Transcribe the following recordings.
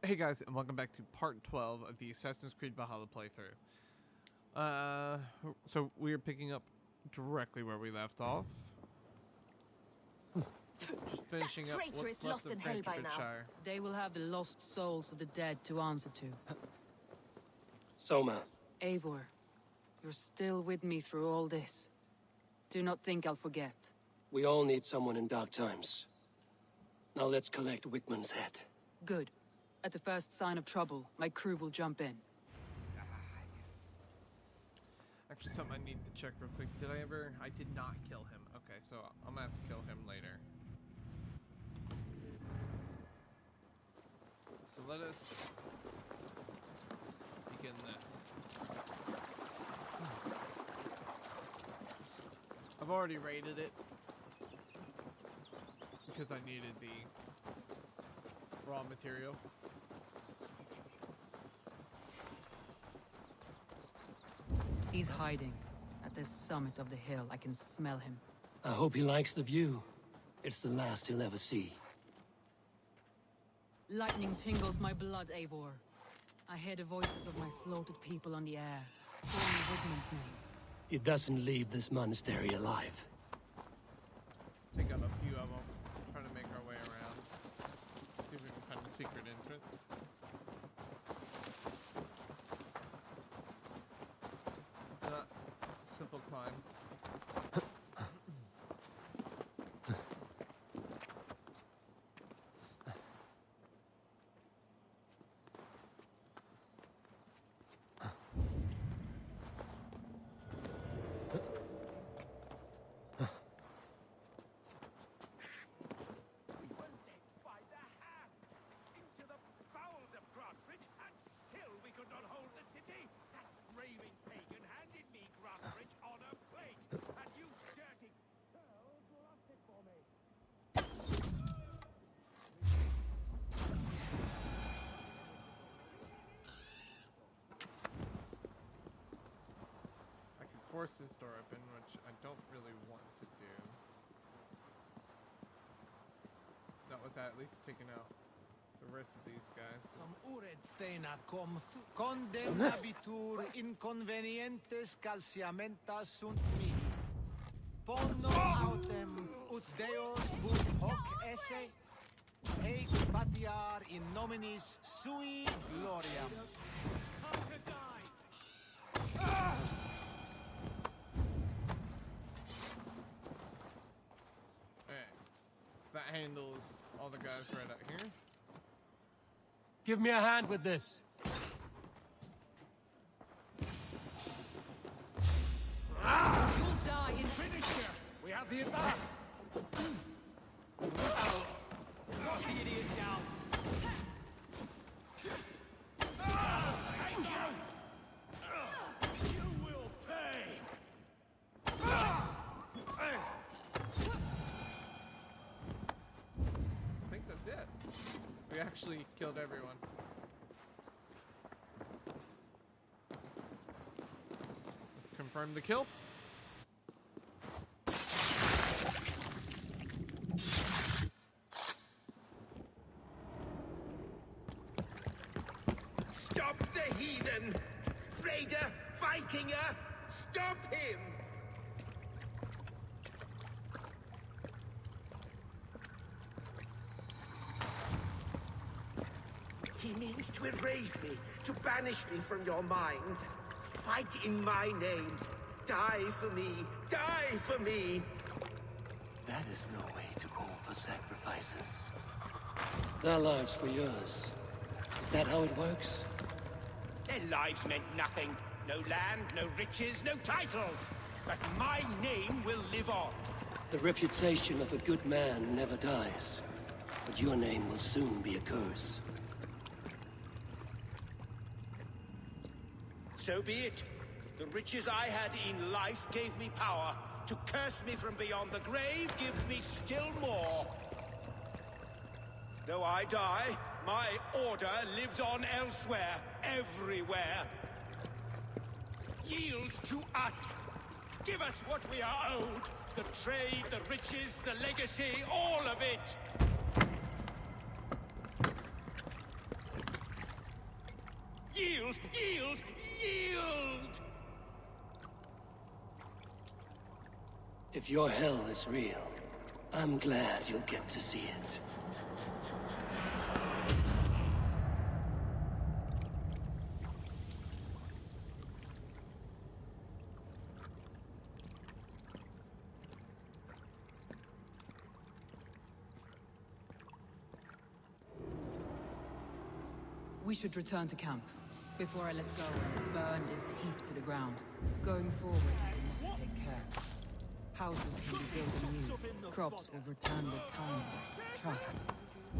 Hey guys, and welcome back to part 12 of the Assassin's Creed Valhalla playthrough. So we're picking up directly where we left off. Just finishing up what's left lost of in hell by now. Shire. They will have the lost souls of the dead to answer to. Soma. Eivor, you're still with me through all this. Do not think I'll forget. We all need someone in dark times. Now let's collect Wigmund's head. Good. At the first sign of trouble, my crew will jump in. Actually, something I need to check real quick. I did not kill him. Okay, so I'm gonna have to kill him later. So let us begin this. I've already raided it because I needed the raw material. He's hiding. At the summit of the hill, I can smell him. I hope he likes the view. It's the last he'll ever see. Lightning tingles my blood, Eivor. I hear the voices of my slaughtered people on the air, calling Wigmund's name. He doesn't leave this monastery alive. Take out a few of them, trying to make our way around. See if we can find a secret entrance. Not a simple climb. Force this door open, which I don't really want to do. Not with at least taking out the rest of these guys. Condemnabitur inconvenientes calciamentas sunt mihi. Pono autem ut Deus vult hoc esse, et patiar in nominis sui gloriam. That handles all the guys right out here. Give me a hand with this. You'll die in Finish here! We have the advance! Knock the idiot down! You will pay! I think that's it. We actually killed everyone. Let's confirm the kill. Stop the heathen! Raider! Vikinger! Stop him! He means to erase me, to banish me from your minds. Fight in my name. Die for me. Die for me. That is no way to call for sacrifices. Their lives for yours. Is that how it works? Their lives meant nothing. No land, no riches, no titles. But my name will live on. The reputation of a good man never dies. But your name will soon be a curse. So be it. The riches I had in life gave me power. To curse me from beyond the grave gives me still more. Though I die, my order lives on elsewhere, everywhere. Yield to us. Give us what we are owed. The trade, the riches, the legacy, all of it. Yield! Yield! Yield! If your hell is real, I'm glad you'll get to see it. We should return to camp. Before I let go and burn this heap to the ground. Going forward, we must take care. Houses can be built anew. Crops will return with time. Trust.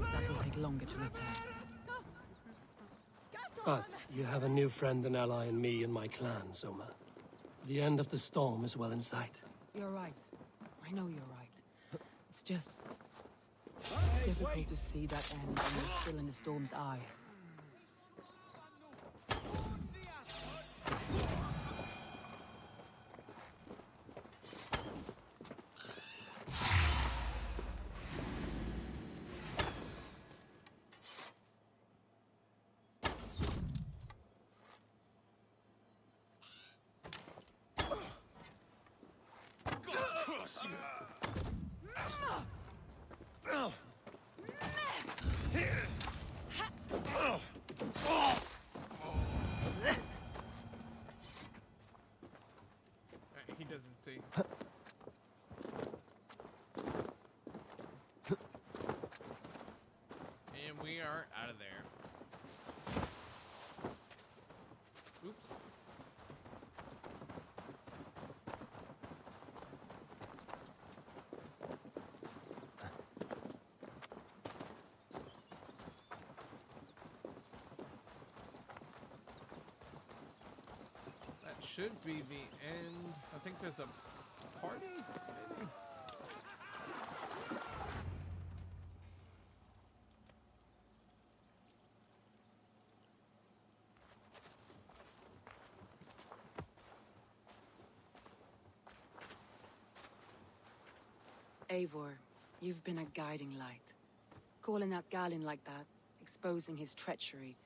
That will take longer to repair. But you have a new friend and ally in me and my clan, Soma. The end of the storm is well in sight. You're right. I know you're right. It's just... It's difficult to see that end when you're still in the storm's eye. He doesn't see. And we are out of there. Oops. That should be the end. I think there's a party, maybe? Eivor, you've been a guiding light. Calling out Galin like that, exposing his treachery,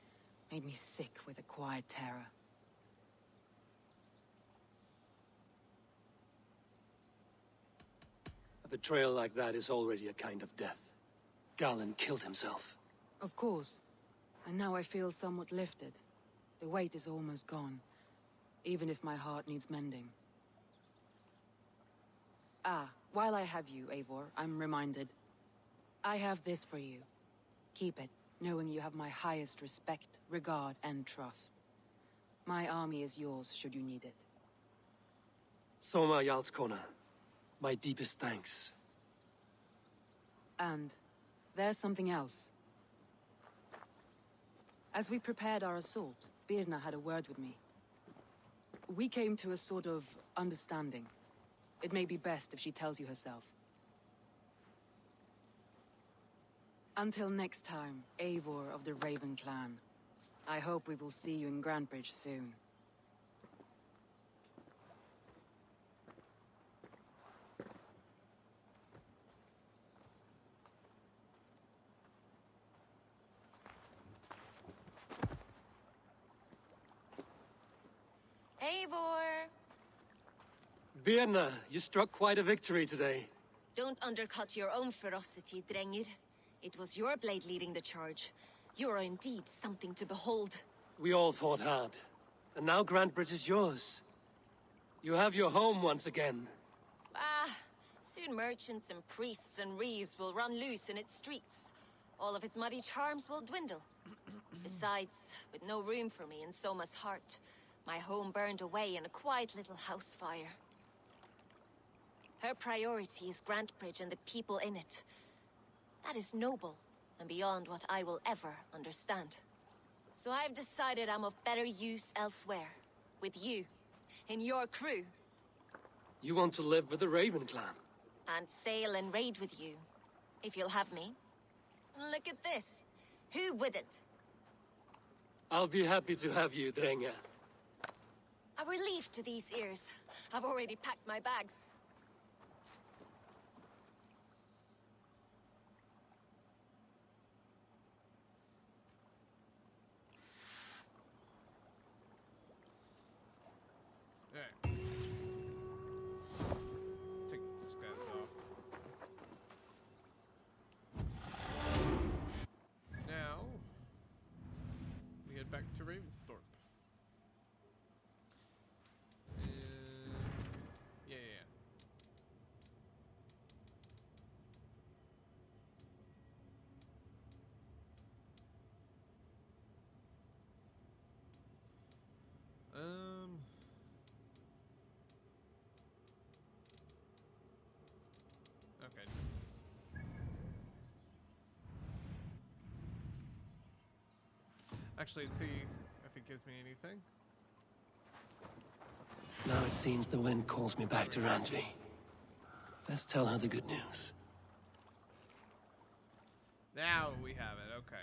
made me sick with a quiet terror. A betrayal like that is already a kind of death. Galin killed himself. Of course. And now I feel somewhat lifted. The weight is almost gone, even if my heart needs mending. Ah, while I have you, Eivor, I'm reminded. I have this for you. Keep it, knowing you have my highest respect, regard, and trust. My army is yours, should you need it. Soma Jarlskona, my deepest thanks. And there's something else. As we prepared our assault, Birna had a word with me. We came to a sort of understanding. It may be best if she tells you herself. Until next time, Eivor of the Raven Clan. I hope we will see you in Grantebridge soon. Eivor! Birna, you struck quite a victory today. Don't undercut your own ferocity, Drengir. It was your blade leading the charge. You are indeed something to behold. We all fought hard. And now Grantebridge is yours. You have your home once again. Ah, soon merchants and priests and reeves will run loose in its streets. All of its muddy charms will dwindle. Besides, with no room for me in Soma's heart, my home burned away in a quiet little house fire. Her priority is Grantebridge and the people in it. That is noble, and beyond what I will ever understand. So I've decided I'm of better use elsewhere. With you. In your crew. You want to live with the Raven Clan? And sail and raid with you. If you'll have me. Look at this. Who wouldn't? I'll be happy to have you, Drengr. A relief to these ears. I've already packed my bags. back to Ravensthorpe. Yeah. Okay. Actually, let's see if it gives me anything. Now it seems the wind calls me back to Randvi. Let's tell her the good news. Now we have it, okay.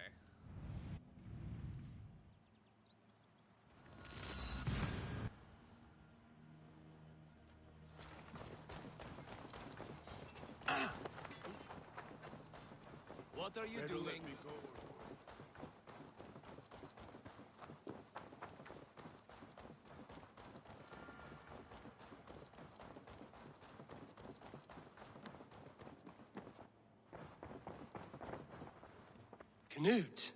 What are you doing? Knut,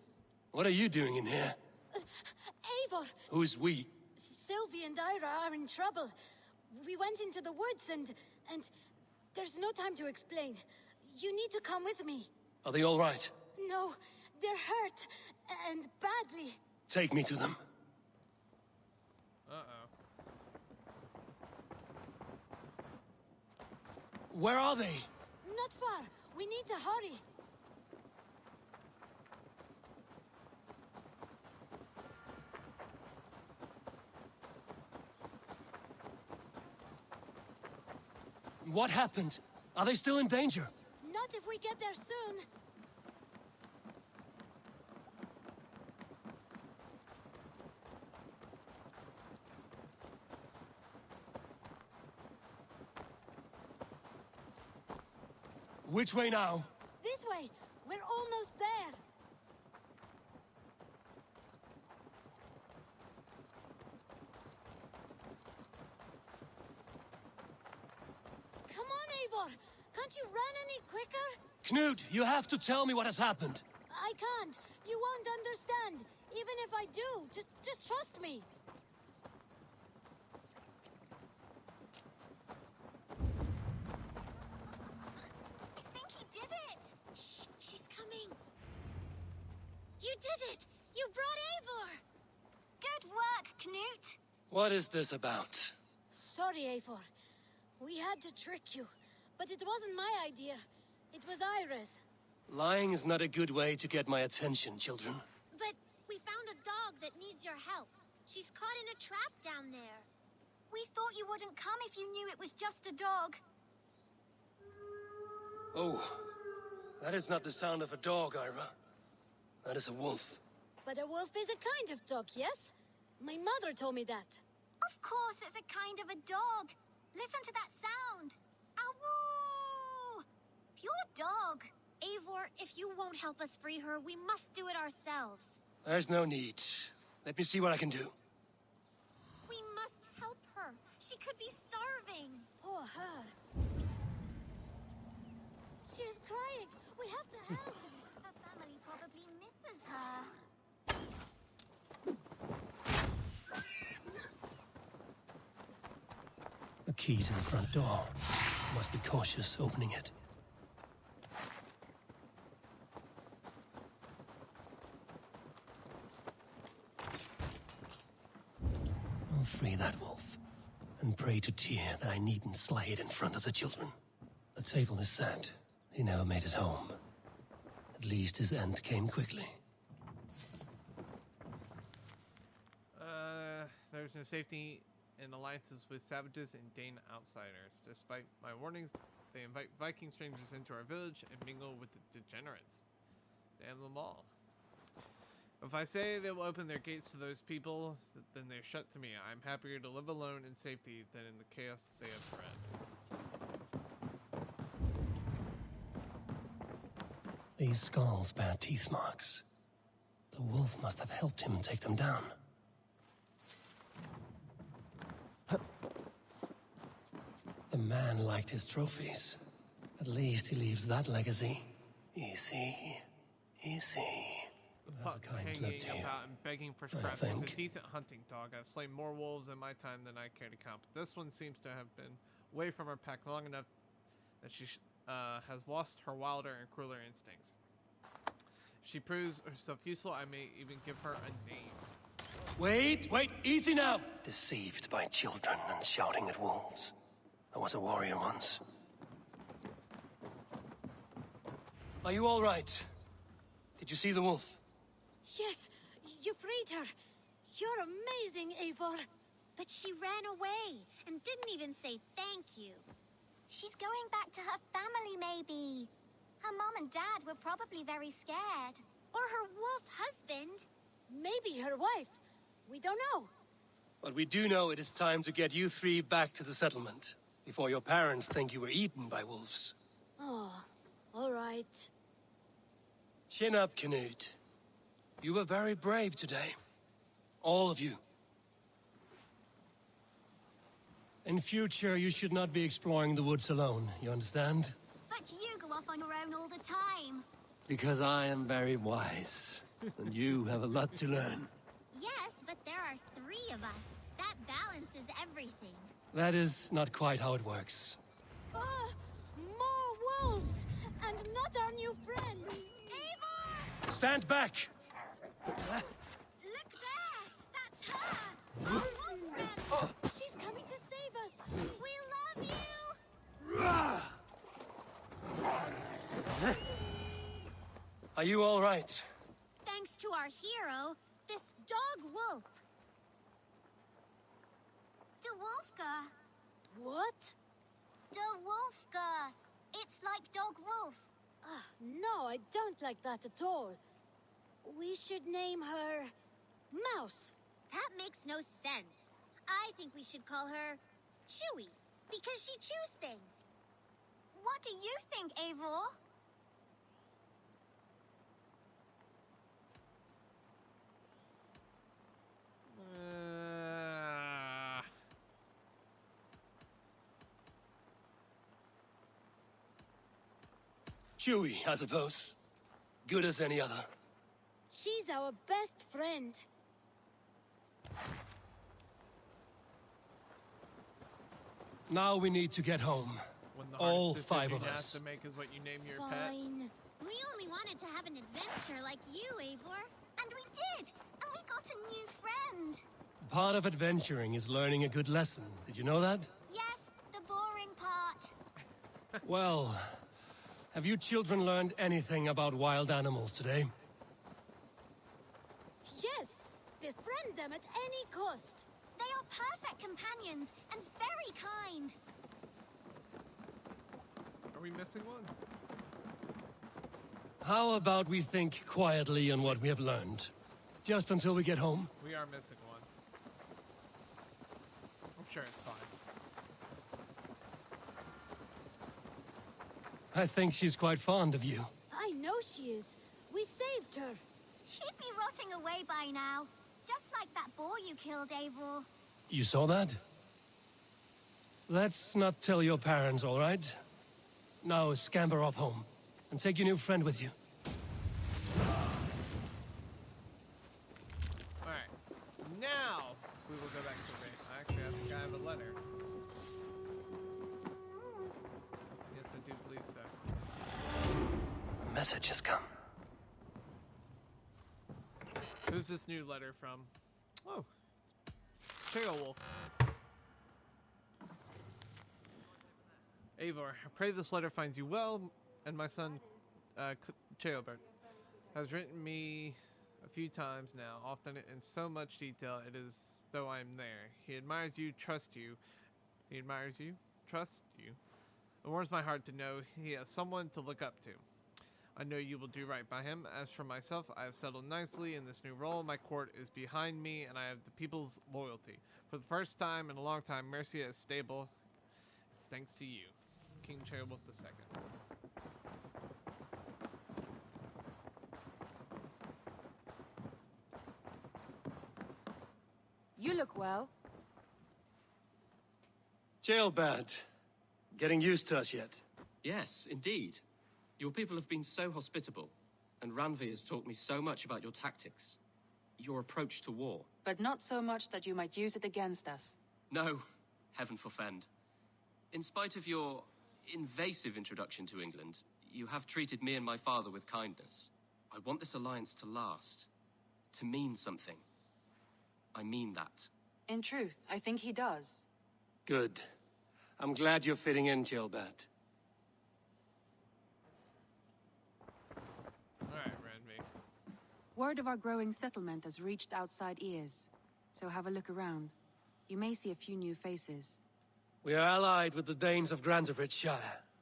what are you doing in here? Eivor! Who's we? Sylvie and Ira are in trouble. We went into the woods and there's no time to explain. You need to come with me. Are they all right? No, they're hurt, and badly. Take me to them. Uh-oh. Where are they? Not far. We need to hurry. What happened? Are they still in danger? Not if we get there soon. Which way now? This way. We're almost there. Come on, Eivor. Can't you run any quicker? Knut, you have to tell me what has happened. I can't. You won't understand. Even if I do, just trust me. I think he did it. Shh, she's coming. You did it. You brought Eivor. Good work, Knut. What is this about? Sorry, Eivor. We had to trick you. But it wasn't my idea. It was Ira's. Lying is not a good way to get my attention, children. But we found a dog that needs your help. She's caught in a trap down there. We thought you wouldn't come if you knew it was just a dog. Oh, that is not the sound of a dog, Ira. That is a wolf. But a wolf is a kind of dog, yes? My mother told me that. Of course, it's a kind of a dog. Listen to that sound. Awoo! Pure dog. Eivor, if you won't help us free her, we must do it ourselves. There's no need. Let me see what I can do. We must help her. She could be starving. Poor her. She's crying. We have to help. Her family probably misses her. A key to the front door. Must be cautious opening it. I'll free that wolf, and pray to Tyr that I needn't slay it in front of the children. The table is set. He never made it home. At least his end came quickly. There's no safety in alliances with savages and Dane outsiders. Despite my warnings, they invite Viking strangers into our village and mingle with the degenerates. Damn them all. If I say they will open their gates to those people, then they're shut to me. I'm happier to live alone in safety than in the chaos they have bred. These skulls bear teeth marks. The wolf must have helped him take them down. The man liked his trophies. At least he leaves that legacy. Easy, easy. The have a pup kind hanging look to you, about and begging for I scraps is a think. decent hunting dog. I've slain more wolves in my time than I care to count. But this one seems to have been away from her pack long enough that she has lost her wilder and crueler instincts. If she proves herself useful, I may even give her a name. Wait, easy now! Deceived by children and shouting at wolves. I was a warrior once. Are you all right? Did you see the wolf? Yes, you freed her. You're amazing, Eivor. But she ran away and didn't even say thank you. She's going back to her family, maybe. Her mom and dad were probably very scared. Or her wolf husband. Maybe her wife. We don't know. But we do know it is time to get you three back to the settlement, before your parents think you were eaten by wolves. Oh, all right. Chin up, Canute. You were very brave today. All of you. In future, you should not be exploring the woods alone, you understand? But you go off on your own all the time. Because I am very wise, and you have a lot to learn. Yes, but there are 3 of us. That balances everything. That is not quite how it works. More wolves! And not our new friend! Eivor! Stand back! Look there! That's her! Our wolf friend! She's coming to save us! We love you! Are you all right? Thanks to our hero, this dog wolf. De Wolfka. What? De Wolfka. It's like dog wolf. No, I don't like that at all. We should name her... Mouse. That makes no sense. I think we should call her Chewy, because she chews things. What do you think, Eivor? Chewy, I suppose. Good as any other. She's our best friend. Now we need to get home. When the All hardest 5 decision of you have us. to make is what you name your pet. Fine. We only wanted to have an adventure like you, Eivor. And we did! And we got a new friend! Part of adventuring is learning a good lesson. Did you know that? Yes, the boring part. Well, have you children learned anything about wild animals today? Yes, befriend them at any cost. They are perfect companions and very kind. Are we missing one? How about we think quietly on what we have learned? Just until we get home? We are missing one. I'm sure it's fine. I think she's quite fond of you. I know she is. We saved her. She'd be rotting away by now. Just like that boar you killed, Eivor. You saw that? Let's not tell your parents, all right? Now scamper off home, and take your new friend with you. Alright. Now, we will go back to the base. Actually, I think I have a letter. Yes, I do believe so. A message has come. Who's this new letter from? Oh. Wolf. Eivor, I pray this letter finds you well, and my son, Cheobert, has written me a few times now, often in so much detail it is though I am there. He admires you, trusts you. He admires you, trusts you. It warms my heart to know he has someone to look up to. I know you will do right by him. As for myself, I have settled nicely in this new role. My court is behind me, and I have the people's loyalty. For the first time in a long time, Mercia is stable. It's thanks to you, King Cheobert II. You look well. Jailbird. Getting used to us yet? Yes, indeed. Your people have been so hospitable. And Ranvi has taught me so much about your tactics. Your approach to war. But not so much that you might use it against us. No, heaven forfend. In spite of your invasive introduction to England, you have treated me and my father with kindness. I want this alliance to last. To mean something. I mean that. In truth, I think he does. Good. I'm glad you're fitting in, Gilbert. Alright, Ranvi. Word of our growing settlement has reached outside ears. So have a look around. You may see a few new faces. We are allied with the Danes of Grantebridgeshire.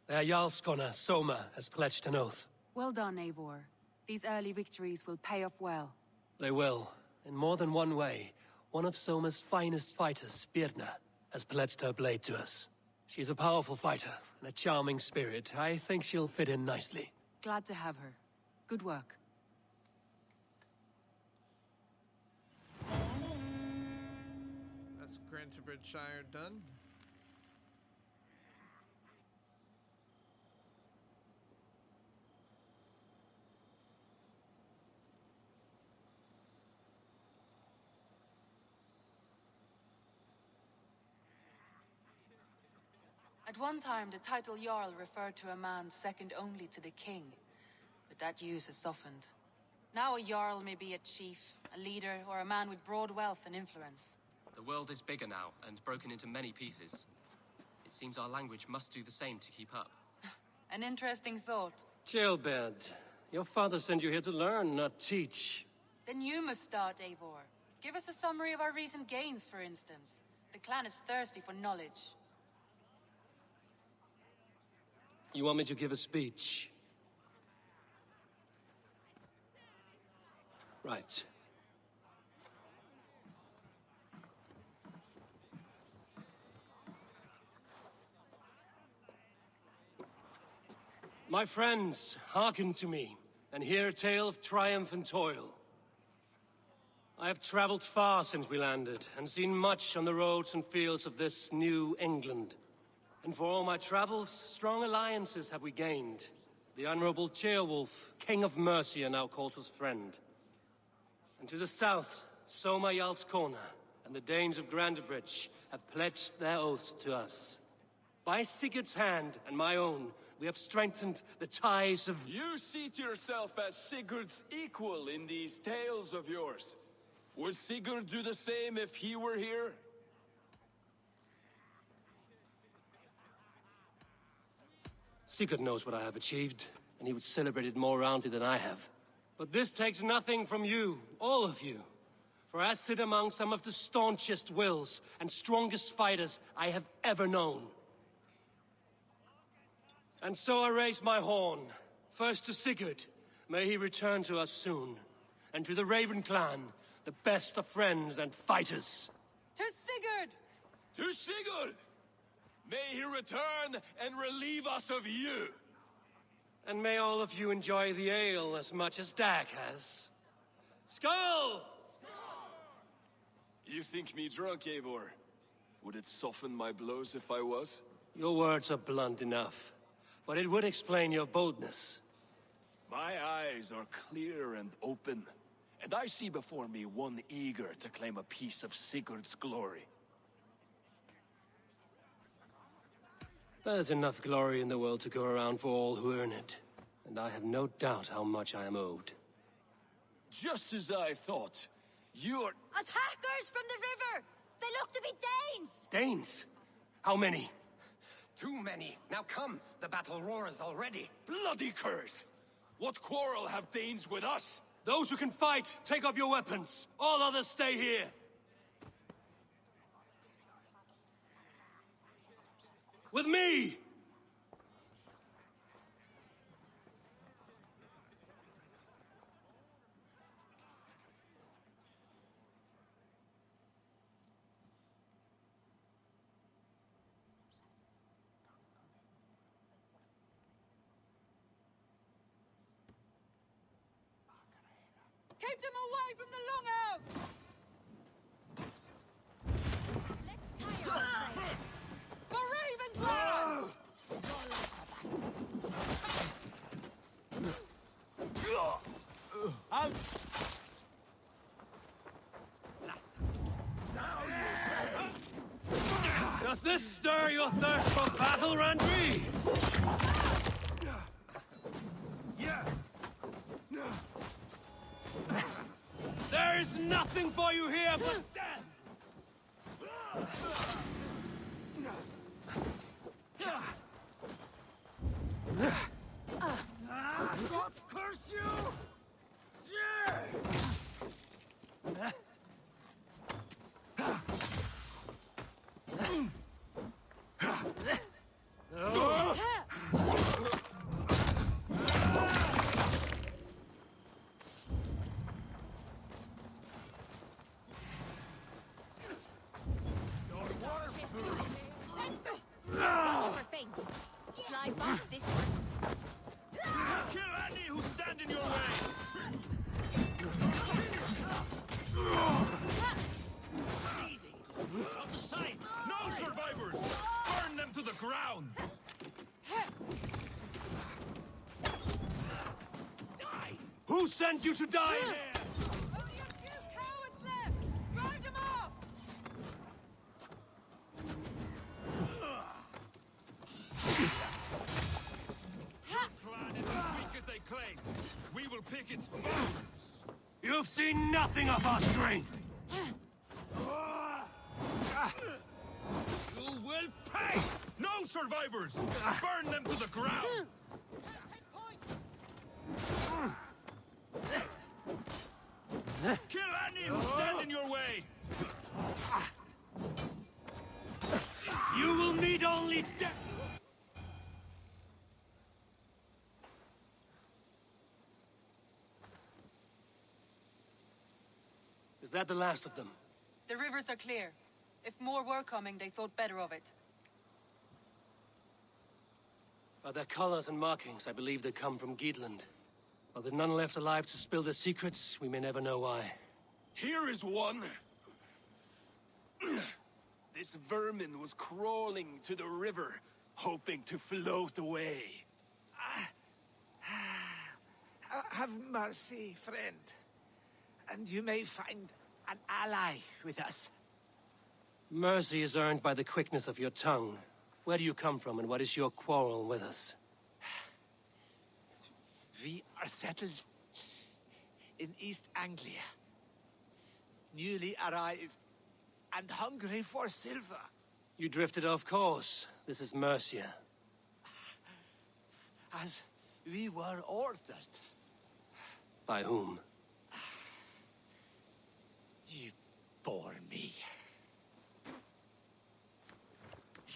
Their Jarlskona, Soma, has pledged an oath. Well done, Eivor. These early victories will pay off well. They will. In more than one way. One of Soma's finest fighters, Birna, has pledged her blade to us. She's a powerful fighter and a charming spirit. I think she'll fit in nicely. Glad to have her. Good work. That's Grantebridgeshire done. At one time, the title Jarl referred to a man second only to the king. But that use has softened. Now a Jarl may be a chief, a leader, or a man with broad wealth and influence. The world is bigger now, and broken into many pieces. It seems our language must do the same to keep up. An interesting thought. Gilbert, your father sent you here to learn, not teach. Then you must start, Eivor. Give us a summary of our recent gains, for instance. The clan is thirsty for knowledge. You want me to give a speech? Right. My friends, hearken to me, and hear a tale of triumph and toil. I have traveled far since we landed, and seen much on the roads and fields of this new England. And for all my travels, strong alliances have we gained. The Honorable Ceolwulf, King of Mercia, now calls us friend. And to the south, Soma Jarlskona and the Danes of Grantebridge have pledged their oath to us. By Sigurd's hand and my own, we have strengthened the ties of... You seat yourself as Sigurd's equal in these tales of yours. Would Sigurd do the same if he were here? Sigurd knows what I have achieved, and he would celebrate it more roundly than I have. But this takes nothing from you, all of you. For I sit among some of the staunchest wills and strongest fighters I have ever known. And so I raise my horn, first to Sigurd, may he return to us soon, and to the Raven clan, the best of friends and fighters. To Sigurd! To Sigurd! May he return and relieve us of you! And may all of you enjoy the ale as much as Dag has. Skull! You think me drunk, Eivor? Would it soften my blows if I was? Your words are blunt enough, but it would explain your boldness. My eyes are clear and open, and I see before me one eager to claim a piece of Sigurd's glory. There's enough glory in the world to go around for all who earn it, and I have no doubt how much I am owed. Just as I thought. You're... Attackers from the river! They look to be Danes! Danes? How many? Too many. Now come, the battle roars already. Bloody curse! What quarrel have Danes with us? Those who can fight, take up your weapons. All others stay here. With me! Keep them away from the longhouse! Let's tie our hands. For Ravenclaw! Ugh! Doth this stir your thirst for battle, Randri? There's nothing for you here but death! God curse you! Slide past this one. Kill any who stand in your way! Out of sight! No survivors! Burn them to the ground! Die! Who sent you to die here? Only a few cowards left! Round them off! Clan is as weak as they claim. We will pick its bones. You've seen nothing of our strength! You will pay! No survivors! Burn them to the ground! Kill any who stand in your way! You will meet only death! Is that the last of them? The rivers are clear. If more were coming, they thought better of it. By their colors and markings, I believe they come from Geatland. While there's none left alive to spill their secrets, we may never know why. Here is one. This vermin was crawling to the river, hoping to float away. Have mercy, friend. And you may find an ally with us. Mercy is earned by the quickness of your tongue. Where do you come from, and what is your quarrel with us? We are settled in East Anglia. Newly arrived and hungry for silver. You drifted off course. This is Mercia. As we were ordered. By whom? You bore me.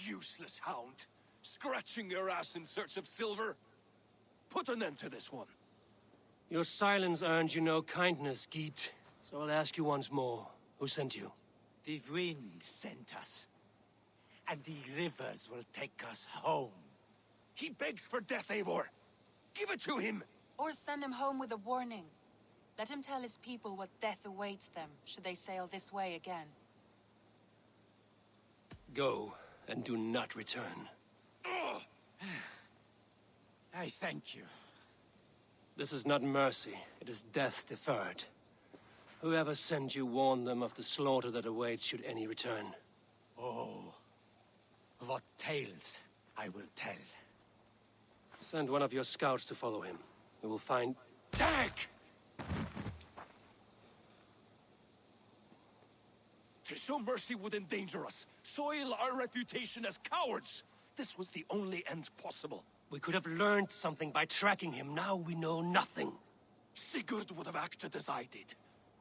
Useless hound. Scratching your ass in search of silver. Put an end to this one. Your silence earned you no kindness, Geet. So I'll ask you once more. Who sent you? The wind sent us. And the rivers will take us home. He begs for death, Eivor. Give it to him. Or send him home with a warning. Let him tell his people what death awaits them, should they sail this way again. Go, and do not return. I thank you. This is not mercy, it is death deferred. Whoever sent you warned them of the slaughter that awaits should any return. Oh, what tales I will tell. Send one of your scouts to follow him. We will find... Dag! To show mercy would endanger us, soil our reputation as cowards. This was the only end possible. We could have learned something by tracking him. Now we know nothing. Sigurd would have acted as I did.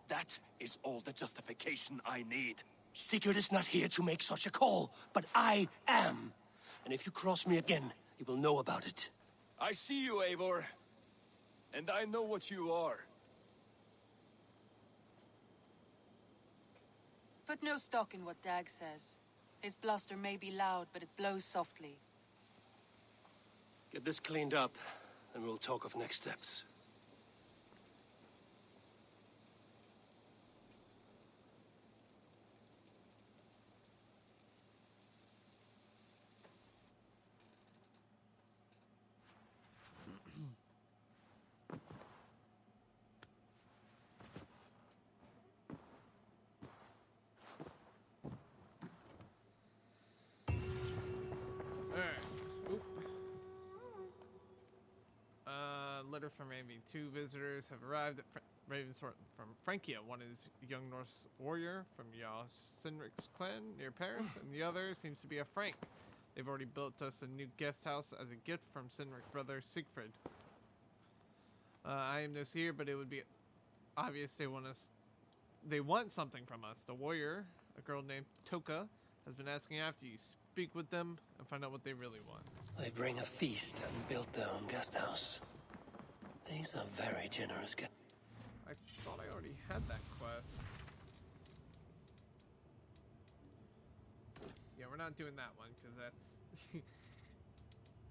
That is all the justification I need. Sigurd is not here to make such a call, but I am. And if you cross me again, he will know about it. I see you, Eivor. And I know what you are. Put no stock in what Dag says. His bluster may be loud, but it blows softly. Get this cleaned up, and we'll talk of next steps. letter from maybe 2 visitors have arrived at Ravensworth from Francia. One is a young Norse warrior from Jarl Sinric's clan near Paris, and the other seems to be a Frank. They've already built us a new guest house as a gift from Sinric's brother Siegfried. I am no seer, but it would be obvious they want something from us. The warrior, a girl named Toka, has been asking after you. Speak with them and find out what they really want. They bring a feast and build their own guest house. These are very generous guests. I thought I already had that quest. Yeah, we're not doing that one because that's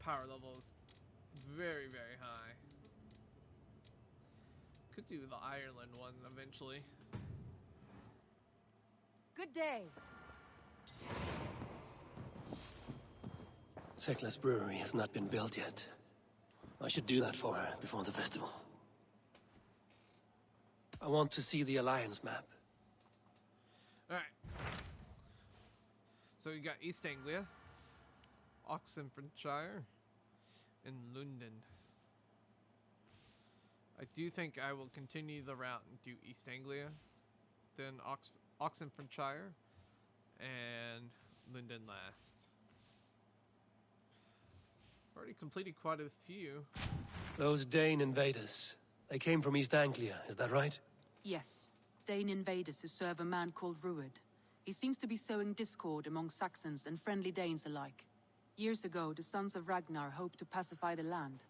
power level is very, very high. Could do the Ireland one eventually. Good day. Seklas Brewery has not been built yet. I should do that for her before the festival. I want to see the Alliance map. Alright. So you got East Anglia, Oxenfordshire, and London. I do think I will continue the route and do East Anglia, then Oxenfordshire, and London last. Already completed quite a few. Those Dane invaders, they came from East Anglia, is that right? Yes. Dane invaders who serve a man called Rued. He seems to be sowing discord among Saxons and friendly Danes alike. Years ago, the sons of Ragnar hoped to pacify the land.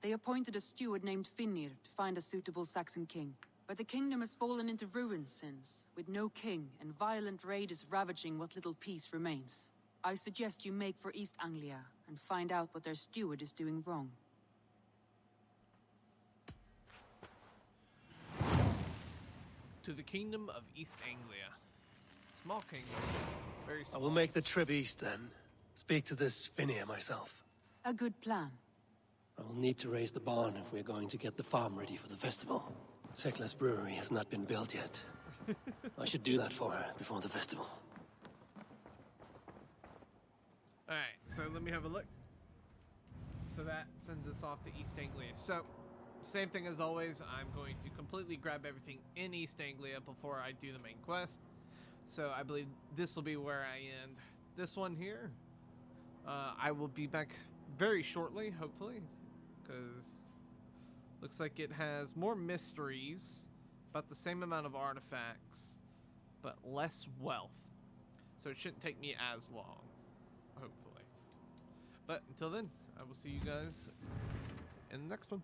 They appointed a steward named Finnir to find a suitable Saxon king. But the kingdom has fallen into ruins since, with no king and violent raiders ravaging what little peace remains. I suggest you make for East Anglia and find out what their steward is doing wrong. To the kingdom of East Anglia. Small kingdom. Very I small. will make the trip east then. Speak to this Finnir myself. A good plan. I will need to raise the barn if we're going to get the farm ready for the festival. Seklas Brewery has not been built yet. I should do that for her before the festival. Alright, so let me have a look. So that sends us off to East Anglia. So, same thing as always, I'm going to completely grab everything in East Anglia before I do the main quest. So I believe this will be where I end this one here. I will be back very shortly, hopefully, because looks like it has more mysteries, about the same amount of artifacts, but less wealth. So it shouldn't take me as long, hopefully. But until then, I will see you guys in the next one.